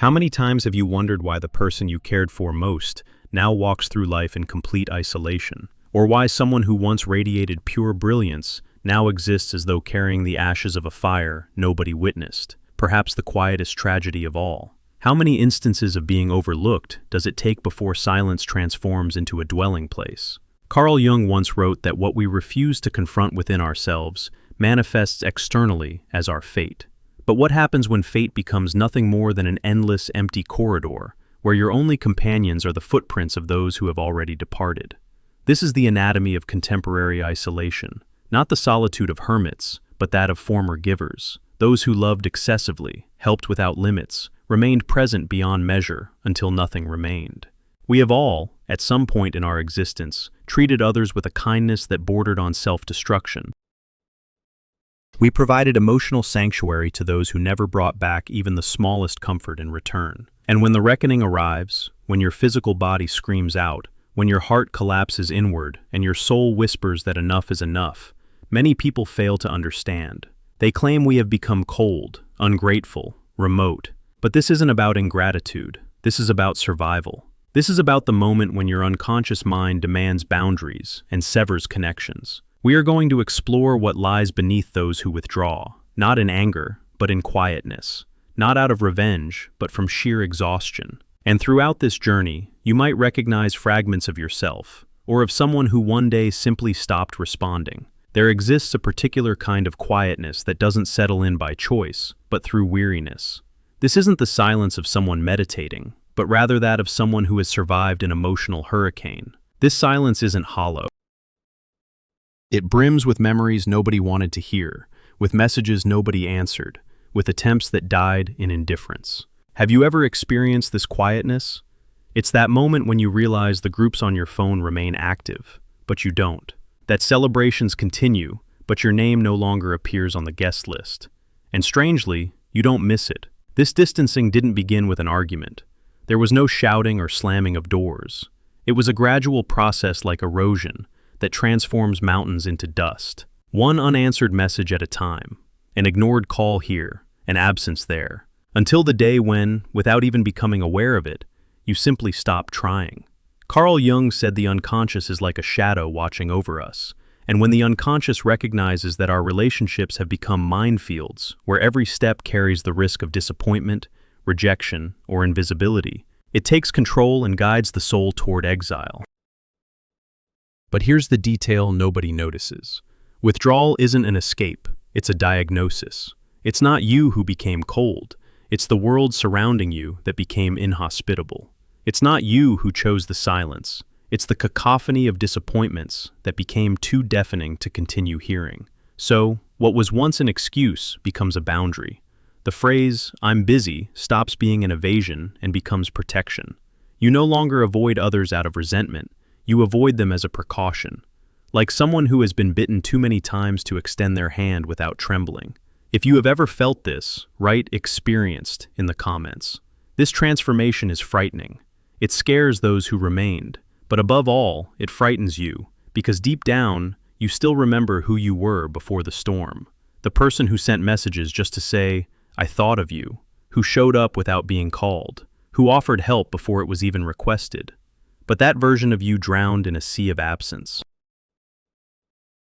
How many times have you wondered why the person you cared for most now walks through life in complete isolation? Or why someone who once radiated pure brilliance now exists as though carrying the ashes of a fire nobody witnessed? Perhaps the quietest tragedy of all. How many instances of being overlooked does it take before silence transforms into a dwelling place? Carl Jung once wrote that what we refuse to confront within ourselves manifests externally as our fate. But what happens when fate becomes nothing more than an endless, empty corridor, where your only companions are the footprints of those who have already departed? This is the anatomy of contemporary isolation, not the solitude of hermits, but that of former givers, those who loved excessively, helped without limits, remained present beyond measure until nothing remained. We have all, at some point in our existence, treated others with a kindness that bordered on self-destruction. We provided emotional sanctuary to those who never brought back even the smallest comfort in return. And when the reckoning arrives, when your physical body screams out, when your heart collapses inward and your soul whispers that enough is enough, many people fail to understand. They claim we have become cold, ungrateful, remote. But this isn't about ingratitude. This is about survival. This is about the moment when your unconscious mind demands boundaries and severs connections. We are going to explore what lies beneath those who withdraw, not in anger, but in quietness, not out of revenge, but from sheer exhaustion. And throughout this journey, you might recognize fragments of yourself, or of someone who one day simply stopped responding. There exists a particular kind of quietness that doesn't settle in by choice, but through weariness. This isn't the silence of someone meditating, but rather that of someone who has survived an emotional hurricane. This silence isn't hollow. It brims with memories nobody wanted to hear, with messages nobody answered, with attempts that died in indifference. Have you ever experienced this quietness? It's that moment when you realize the groups on your phone remain active, but you don't. That celebrations continue, but your name no longer appears on the guest list. And strangely, you don't miss it. This distancing didn't begin with an argument. There was no shouting or slamming of doors. It was a gradual process like erosion that transforms mountains into dust. One unanswered message at a time, an ignored call here, an absence there, until the day when, without even becoming aware of it, you simply stop trying. Carl Jung said the unconscious is like a shadow watching over us, and when the unconscious recognizes that our relationships have become minefields, where every step carries the risk of disappointment, rejection, or invisibility, it takes control and guides the soul toward exile. But here's the detail nobody notices. Withdrawal isn't an escape, it's a diagnosis. It's not you who became cold, it's the world surrounding you that became inhospitable. It's not you who chose the silence, it's the cacophony of disappointments that became too deafening to continue hearing. So, what was once an excuse becomes a boundary. The phrase, "I'm busy," stops being an evasion and becomes protection. You no longer avoid others out of resentment, you avoid them as a precaution. Like someone who has been bitten too many times to extend their hand without trembling. If you have ever felt this, write "experienced" in the comments. This transformation is frightening. It scares those who remained, but above all, it frightens you, because deep down, you still remember who you were before the storm. The person who sent messages just to say, "I thought of you," who showed up without being called, who offered help before it was even requested. But that version of you drowned in a sea of absence.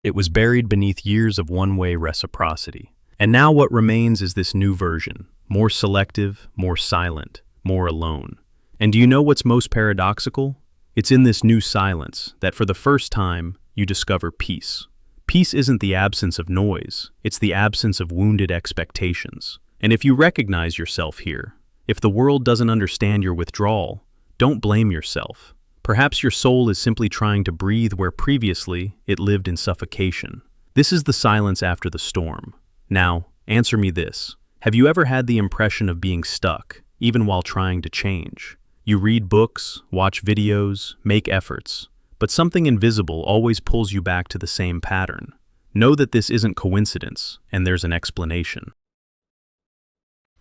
It was buried beneath years of one-way reciprocity. And now what remains is this new version, more selective, more silent, more alone. And do you know what's most paradoxical? It's in this new silence that for the first time, you discover peace. Peace isn't the absence of noise, it's the absence of wounded expectations. And if you recognize yourself here, if the world doesn't understand your withdrawal, don't blame yourself. Perhaps your soul is simply trying to breathe where previously it lived in suffocation. This is the silence after the storm. Now, answer me this. Have you ever had the impression of being stuck, even while trying to change? You read books, watch videos, make efforts, but something invisible always pulls you back to the same pattern. Know that this isn't coincidence, and there's an explanation.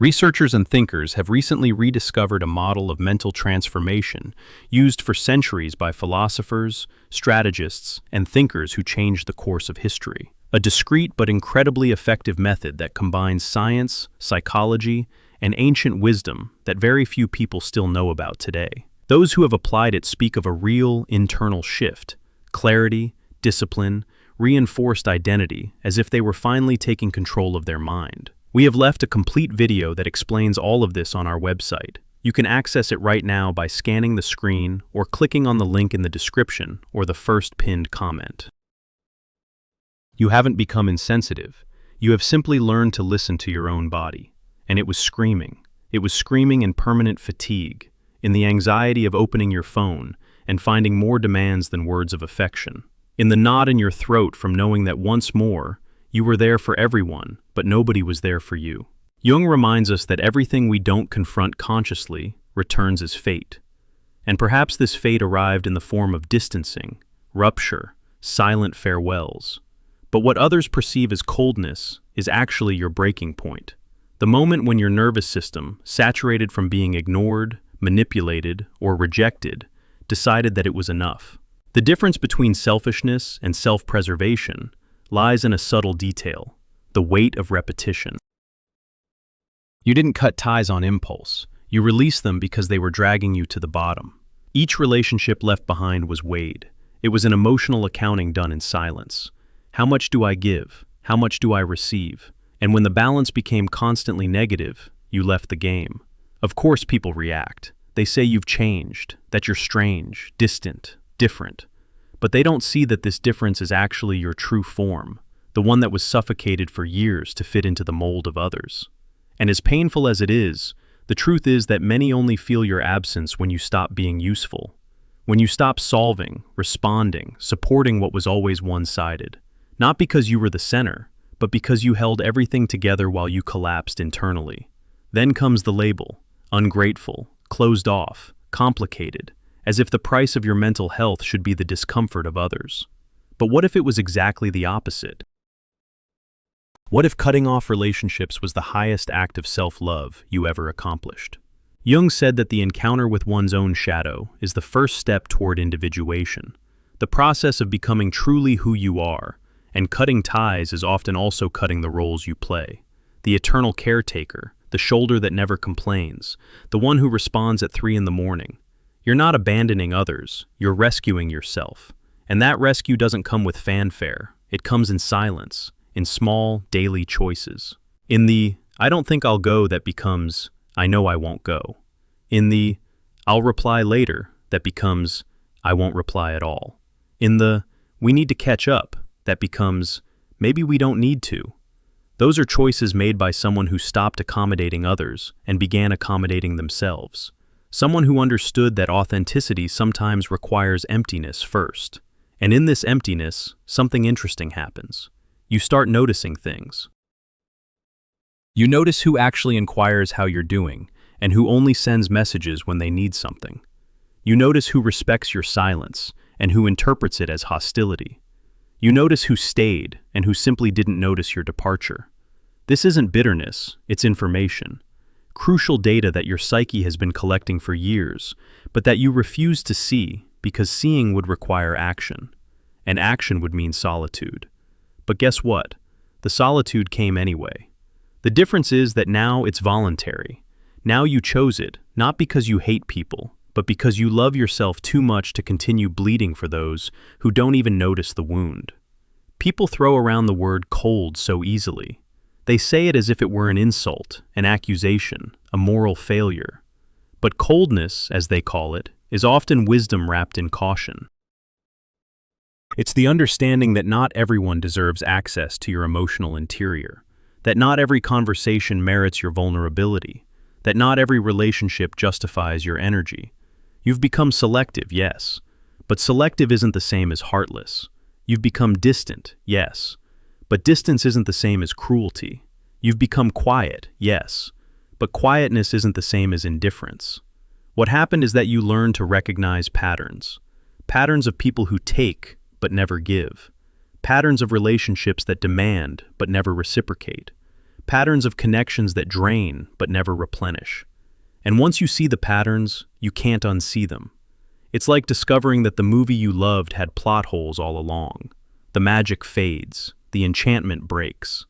Researchers and thinkers have recently rediscovered a model of mental transformation used for centuries by philosophers, strategists, and thinkers who changed the course of history. A discreet but incredibly effective method that combines science, psychology, an ancient wisdom that very few people still know about today. Those who have applied it speak of a real internal shift, clarity, discipline, reinforced identity, as if they were finally taking control of their mind. We have left a complete video that explains all of this on our website. You can access it right now by scanning the screen or clicking on the link in the description or the first pinned comment. You haven't become insensitive. You have simply learned to listen to your own body. And it was screaming. It was screaming in permanent fatigue, in the anxiety of opening your phone and finding more demands than words of affection, in the knot in your throat from knowing that once more, you were there for everyone, but nobody was there for you. Jung reminds us that everything we don't confront consciously returns as fate. And perhaps this fate arrived in the form of distancing, rupture, silent farewells. But what others perceive as coldness is actually your breaking point. The moment when your nervous system, saturated from being ignored, manipulated, or rejected, decided that it was enough. The difference between selfishness and self-preservation lies in a subtle detail, the weight of repetition. You didn't cut ties on impulse. You released them because they were dragging you to the bottom. Each relationship left behind was weighed. It was an emotional accounting done in silence. How much do I give? How much do I receive? And when the balance became constantly negative, you left the game. Of course people react. They say you've changed, that you're strange, distant, different. But they don't see that this difference is actually your true form, the one that was suffocated for years to fit into the mold of others. And as painful as it is, the truth is that many only feel your absence when you stop being useful, when you stop solving, responding, supporting what was always one-sided. Not because you were the center, but because you held everything together while you collapsed internally. Then comes the label, ungrateful, closed off, complicated, as if the price of your mental health should be the discomfort of others. But what if it was exactly the opposite? What if cutting off relationships was the highest act of self-love you ever accomplished? Jung said that the encounter with one's own shadow is the first step toward individuation, the process of becoming truly who you are, and cutting ties is often also cutting the roles you play. The eternal caretaker, the shoulder that never complains, the one who responds at 3 in the morning. You're not abandoning others, you're rescuing yourself. And that rescue doesn't come with fanfare, it comes in silence, in small, daily choices. In the, I don't think I'll go that becomes, I know I won't go. In the, I'll reply later that becomes, I won't reply at all. In the, we need to catch up that becomes, maybe we don't need to. Those are choices made by someone who stopped accommodating others and began accommodating themselves. Someone who understood that authenticity sometimes requires emptiness first. And in this emptiness, something interesting happens. You start noticing things. You notice who actually inquires how you're doing and who only sends messages when they need something. You notice who respects your silence and who interprets it as hostility. You notice who stayed and who simply didn't notice your departure. This isn't bitterness, it's information. Crucial data that your psyche has been collecting for years, but that you refuse to see because seeing would require action. And action would mean solitude. But guess what? The solitude came anyway. The difference is that now it's voluntary. Now you chose it, not because you hate people, but because you love yourself too much to continue bleeding for those who don't even notice the wound. People throw around the word cold so easily. They say it as if it were an insult, an accusation, a moral failure. But coldness, as they call it, is often wisdom wrapped in caution. It's the understanding that not everyone deserves access to your emotional interior, that not every conversation merits your vulnerability, that not every relationship justifies your energy. You've become selective, yes, but selective isn't the same as heartless. You've become distant, yes, but distance isn't the same as cruelty. You've become quiet, yes, but quietness isn't the same as indifference. What happened is that you learned to recognize patterns. Patterns of people who take but never give. Patterns of relationships that demand but never reciprocate. Patterns of connections that drain but never replenish. And once you see the patterns, you can't unsee them. It's like discovering that the movie you loved had plot holes all along. The magic fades, the enchantment breaks,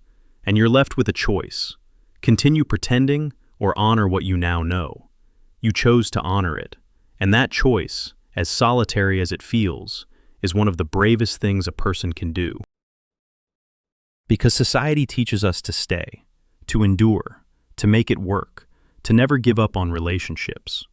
and you're left with a choice. Continue pretending or honor what you now know. You chose to honor it, and that choice, as solitary as it feels, is one of the bravest things a person can do. Because society teaches us to stay, to endure, to make it work, to never give up on relationships.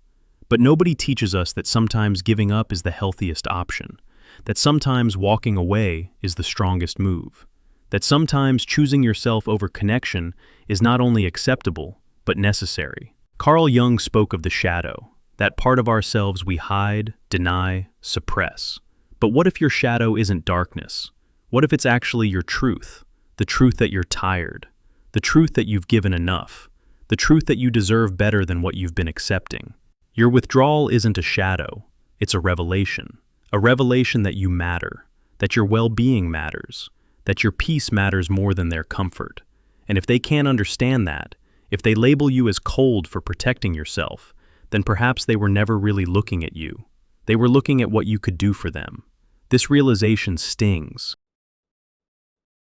But nobody teaches us that sometimes giving up is the healthiest option, that sometimes walking away is the strongest move, that sometimes choosing yourself over connection is not only acceptable, but necessary. Carl Jung spoke of the shadow, that part of ourselves we hide, deny, suppress. But what if your shadow isn't darkness? What if it's actually your truth? The truth that you're tired, the truth that you've given enough, the truth that you deserve better than what you've been accepting. Your withdrawal isn't a shadow, it's a revelation that you matter, that your well-being matters, that your peace matters more than their comfort. And if they can't understand that, if they label you as cold for protecting yourself, then perhaps they were never really looking at you. They were looking at what you could do for them. This realization stings.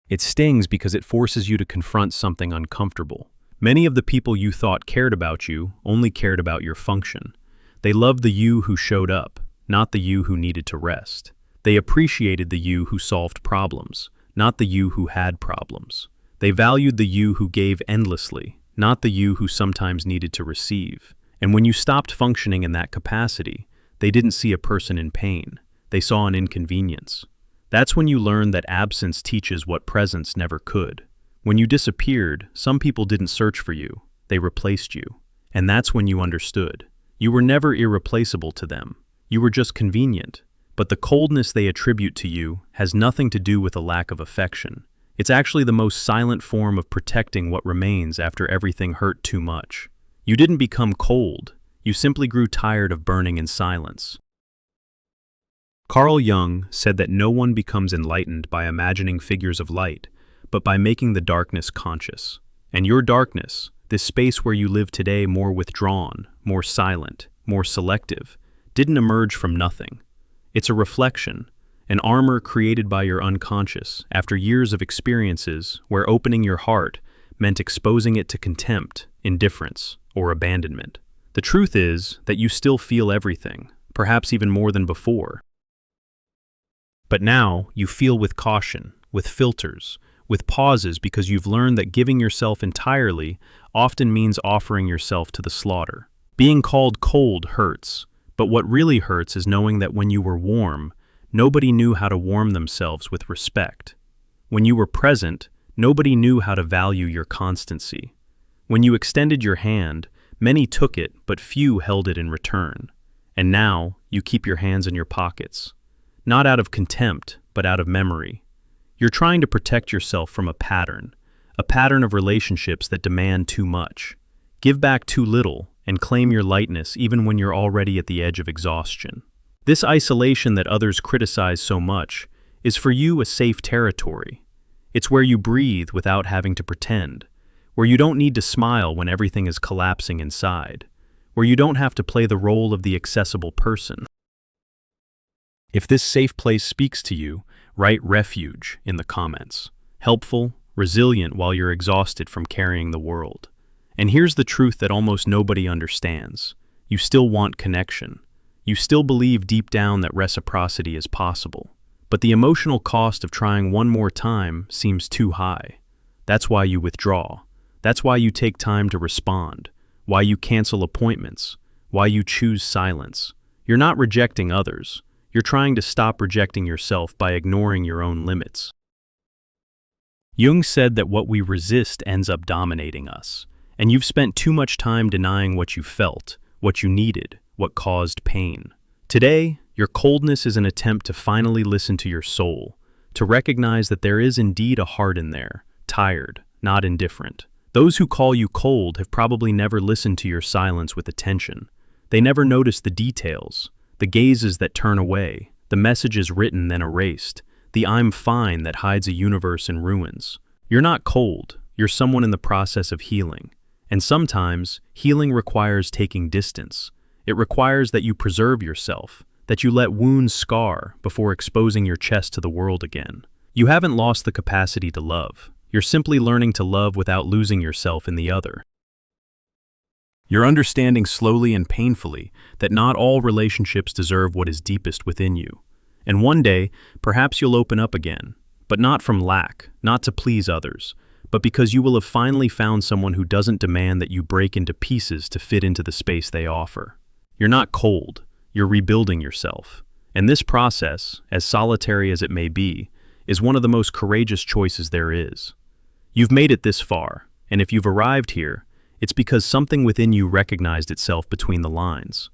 It stings because it forces you to confront something uncomfortable. Many of the people you thought cared about you only cared about your function. They loved the you who showed up, not the you who needed to rest. They appreciated the you who solved problems, not the you who had problems. They valued the you who gave endlessly, not the you who sometimes needed to receive. And when you stopped functioning in that capacity, they didn't see a person in pain. They saw an inconvenience. That's when you learn that absence teaches what presence never could. When you disappeared, some people didn't search for you, they replaced you. And that's when you understood. You were never irreplaceable to them. You were just convenient. But the coldness they attribute to you has nothing to do with a lack of affection. It's actually the most silent form of protecting what remains after everything hurt too much. You didn't become cold, you simply grew tired of burning in silence. Carl Jung said that no one becomes enlightened by imagining figures of light, but by making the darkness conscious. And your darkness, this space where you live today more withdrawn, more silent, more selective, didn't emerge from nothing. It's a reflection, an armor created by your unconscious after years of experiences where opening your heart meant exposing it to contempt, indifference, or abandonment. The truth is that you still feel everything, perhaps even more than before. But now you feel with caution, with filters, with pauses because you've learned that giving yourself entirely often means offering yourself to the slaughter. Being called cold hurts, but what really hurts is knowing that when you were warm, nobody knew how to warm themselves with respect. When you were present, nobody knew how to value your constancy. When you extended your hand, many took it, but few held it in return. And now you keep your hands in your pockets, not out of contempt, but out of memory. You're trying to protect yourself from a pattern of relationships that demand too much. Give back too little and claim your lightness even when you're already at the edge of exhaustion. This isolation that others criticize so much is for you a safe territory. It's where you breathe without having to pretend, where you don't need to smile when everything is collapsing inside, where you don't have to play the role of the accessible person. If this safe place speaks to you, write refuge in the comments. Helpful, resilient while you're exhausted from carrying the world. And here's the truth that almost nobody understands. You still want connection. You still believe deep down that reciprocity is possible. But the emotional cost of trying one more time seems too high. That's why you withdraw. That's why you take time to respond. Why you cancel appointments. Why you choose silence. You're not rejecting others. You're trying to stop rejecting yourself by ignoring your own limits. Jung said that what we resist ends up dominating us, and you've spent too much time denying what you felt, what you needed, what caused pain. Today, your coldness is an attempt to finally listen to your soul, to recognize that there is indeed a heart in there, tired, not indifferent. Those who call you cold have probably never listened to your silence with attention. They never noticed the details, the gazes that turn away, the messages written then erased, the I'm fine that hides a universe in ruins. You're not cold, you're someone in the process of healing. And sometimes, healing requires taking distance. It requires that you preserve yourself, that you let wounds scar before exposing your chest to the world again. You haven't lost the capacity to love. You're simply learning to love without losing yourself in the other. You're understanding slowly and painfully that not all relationships deserve what is deepest within you. And one day, perhaps you'll open up again, but not from lack, not to please others, but because you will have finally found someone who doesn't demand that you break into pieces to fit into the space they offer. You're not cold, you're rebuilding yourself. And this process, as solitary as it may be, is one of the most courageous choices there is. You've made it this far, and if you've arrived here, it's because something within you recognized itself between the lines.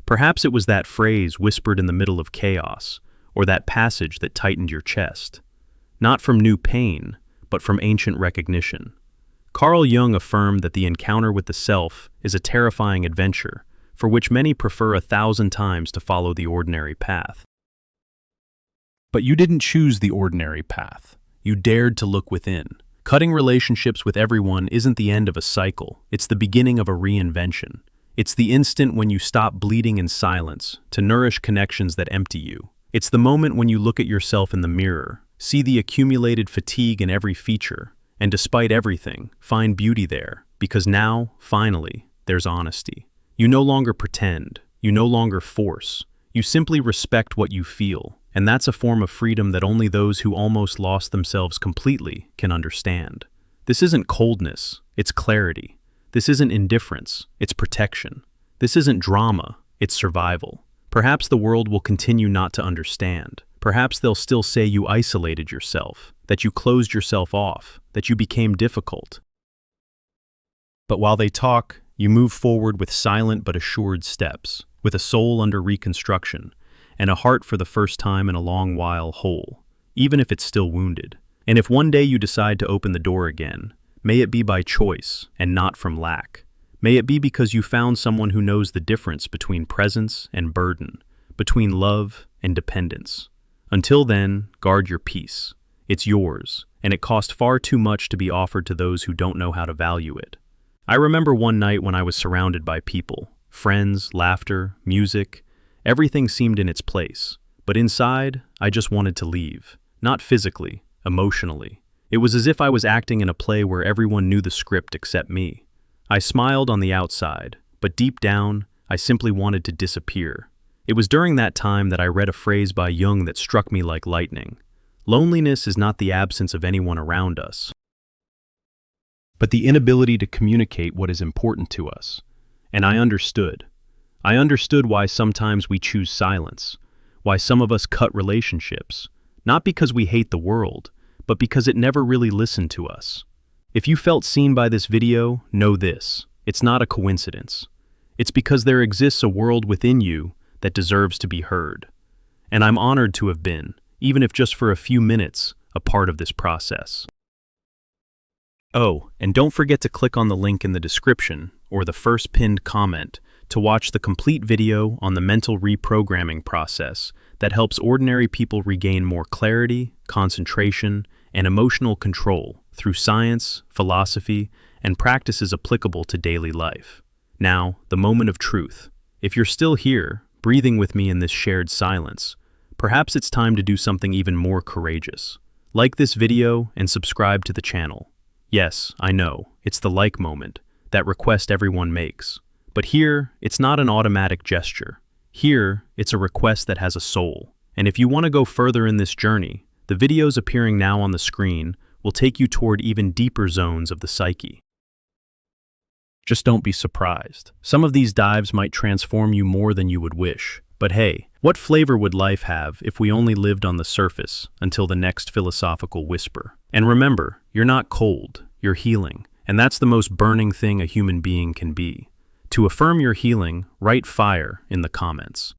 Perhaps it was that phrase whispered in the middle of chaos, or that passage that tightened your chest. Not from new pain, but from ancient recognition. Carl Jung affirmed that the encounter with the self is a terrifying adventure, for which many prefer 1,000 times to follow the ordinary path. But you didn't choose the ordinary path. You dared to look within. Cutting relationships with everyone isn't the end of a cycle, it's the beginning of a reinvention. It's the instant when you stop bleeding in silence to nourish connections that empty you. It's the moment when you look at yourself in the mirror, see the accumulated fatigue in every feature, and despite everything, find beauty there, because now, finally, there's honesty. You no longer pretend, you no longer force, you simply respect what you feel, and that's a form of freedom that only those who almost lost themselves completely can understand. This isn't coldness, it's clarity. This isn't indifference, it's protection. This isn't drama, it's survival. Perhaps the world will continue not to understand. Perhaps they'll still say you isolated yourself, that you closed yourself off, that you became difficult. But while they talk, you move forward with silent but assured steps, with a soul under reconstruction, and a heart for the first time in a long while whole, even if it's still wounded. And if one day you decide to open the door again, may it be by choice and not from lack. May it be because you found someone who knows the difference between presence and burden, between love and dependence. Until then, guard your peace. It's yours, and it cost far too much to be offered to those who don't know how to value it. I remember one night when I was surrounded by people, friends, laughter, music. Everything seemed in its place, but inside, I just wanted to leave. Not physically, emotionally. It was as if I was acting in a play where everyone knew the script except me. I smiled on the outside, but deep down, I simply wanted to disappear. It was during that time that I read a phrase by Jung that struck me like lightning. Loneliness is not the absence of anyone around us, but the inability to communicate what is important to us. And I understood. I understood why sometimes we choose silence, why some of us cut relationships, not because we hate the world, but because it never really listened to us. If you felt seen by this video, know this: it's not a coincidence. It's because there exists a world within you that deserves to be heard. And I'm honored to have been, even if just for a few minutes, a part of this process. Oh, and don't forget to click on the link in the description or the first pinned comment to watch the complete video on the mental reprogramming process that helps ordinary people regain more clarity, concentration, and emotional control through science, philosophy, and practices applicable to daily life. Now, the moment of truth. If you're still here, breathing with me in this shared silence, perhaps it's time to do something even more courageous. Like this video and subscribe to the channel. Yes, I know, it's the like moment, that request everyone makes. But here, it's not an automatic gesture. Here, it's a request that has a soul. And if you want to go further in this journey, the videos appearing now on the screen will take you toward even deeper zones of the psyche. Just don't be surprised. Some of these dives might transform you more than you would wish. But hey, what flavor would life have if we only lived on the surface until the next philosophical whisper? And remember, you're not cold, you're healing. And that's the most burning thing a human being can be. To affirm your healing, write fire in the comments.